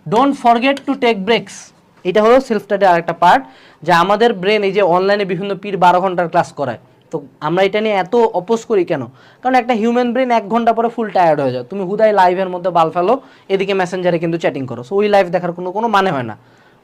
Don't forget to take breaks. এটা হলো self স্টাডির আরেকটা পার্ট, যে আমাদের ব্রেন এই যে অনলাইনে বিভিন্ন পীর 12 ঘন্টার ক্লাস করায়, তো আমরা এটা নিয়ে এত অপোজ করি কেন? কারণ একটা হিউম্যান ব্রেন 1 ঘন্টা পরে ফুল টায়ার্ড হয়ে যায়। তুমি হুদায় লাইভের মধ্যে বাল ফেলো, এদিকে মেসেঞ্জারে কিন্তু চ্যাটিং করো, সো ওই লাইভ দেখার কোনো মানে হয় না,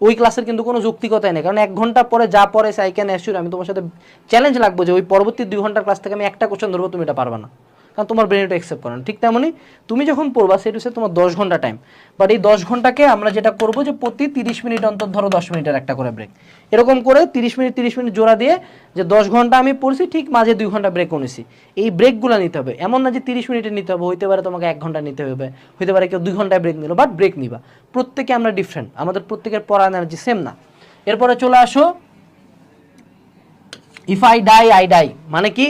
ওই ক্লাসের কিন্তু কোনো যৌক্তিকতাই নেই। কারণ 1 ঘন্টা পরে যা পরে আই ক্যান অ্যাসিওর, আমি তোমার সাথে চ্যালেঞ্জ লাগবো যে ওই পরবর্তী 2 ঘন্টার ক্লাস থেকে আমি একটা কোশ্চেন ধরবো, তুমি এটা পারবে না, কারণ তোমার ব্রেন এটা অ্যাকসেপ্ট করে না। ঠিক তেমনই তুমি যখন পড়বা সেটা হচ্ছে তোমার 10 ঘন্টা টাইম, বাট এই 10 ঘন্টাকে আমরা যেটা করবো যে প্রতি 30 মিনিট অন্তর ধরো 10 মিনিটের একটা করে ব্রেক, এরকম করে 30 মিনিট জোড়া দিয়ে যে 10 ঘন্টা আমি পড়ছি, ঠিক মাঝে 2 ঘন্টা ব্রেক নিছি। এই ব্রেকগুলো নিতে হবে, এমন না যে 30 মিনিটে নিতে হবে, হইতে পারে তোমাকে 1 ঘন্টা নিতে হবে, হইতে পারে কেউ 2 ঘন্টায় ব্রেক নিল, বাট ব্রেক নিবা। প্রত্যেকে আমরা ডিফারেন্ট, আমাদের প্রত্যেকের পড়া এনার্জি সেম না। এরপরে চলে আসো if I die I die, মানে কি?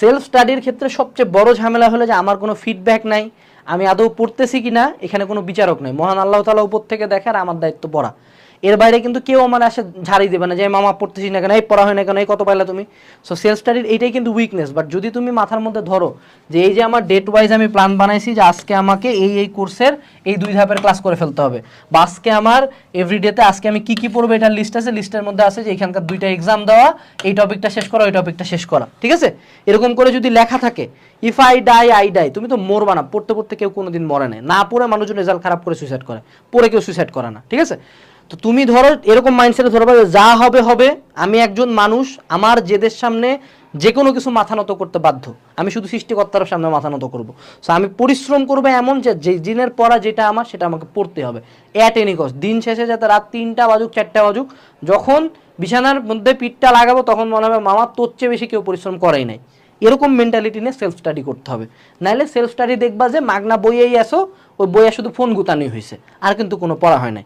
সেলফ স্টাডির ক্ষেত্রে সবচেয়ে বড় ঝামেলা হলো যে আমার কোনো ফিডব্যাক নাই, আমি আদৌ পড়তেছি কিনা এখানে কোনো বিচারক নাই। মহান আল্লাহ তাআলা উপর থেকে দেখে আর আমার দায়িত্ব পড়া, এর বাইরে কিন্তু কেউ আমার আসে ঝাড়ি দেবে না যে মামা পড়তেছি না কেন, এই পড়া হয় না কেন, এই কত পাইলা তুমি। সো সেলফ স্টাডির এইটাই কিন্তু উইকনেস। বাট যদি তুমি মাথার মধ্যে ধরো যে এই যে আমার ডেট ওয়াইজ আমি প্ল্যান বানাইছি যে আজকে আমাকে এই কোর্সের এই 2 ধাপের ক্লাস করে ফেলতে হবে, বা আজকে আমার এভরিডেতে আজকে আমি কি পড়বো এটা লিস্ট আছে, লিস্টের মধ্যে আছে যে এখানকার 2টা এক্সাম দেওয়া, এই টপিকটা শেষ করা, ওই টপিকটা শেষ করা, ঠিক আছে? এরকম করে যদি লেখা থাকে if I die I die, তুমি তো মরবা না। পড়তে পড়তে কেউ কোনোদিন মরে নাই, না পড়ে মানুষজন রেজাল্ট খারাপ করে সুইসাইড করে, পড়ে কেউ সুইসাইড করে না, ঠিক আছে? তো তুমি ধরো এরকম মাইন্ডসেটে ধরো যা হবে হবে, আমি একজন মানুষ, আমার জেদের সামনে যে কোনো কিছু মাথা নত করতে বাধ্য, আমি শুধু সৃষ্টিকর্তার সামনে মাথা নত করবো। সো আমি পরিশ্রম করবো এমন যে দিনের পড়া যেটা আমার সেটা আমাকে পড়তে হবে অ্যাট এনি কস্ট। দিন শেষে যাতে রাত 3টা বাজুক 4টা বাজুক, যখন বিছানার মধ্যে পিঠটা লাগাবো তখন মনে হবে মামা তোর চেয়ে বেশি কেউ পরিশ্রম করেই নাই। এরকম মেন্টালিটি নিয়ে সেলফ স্টাডি করতে হবে, নাহলে সেলফ স্টাডি দেখবা যে মাগনা বইয়েই আসো, ওই বইয়ে শুধু ফোন গুতানি হয়েছে, আর কিন্তু কোনো পড়া হয় নাই।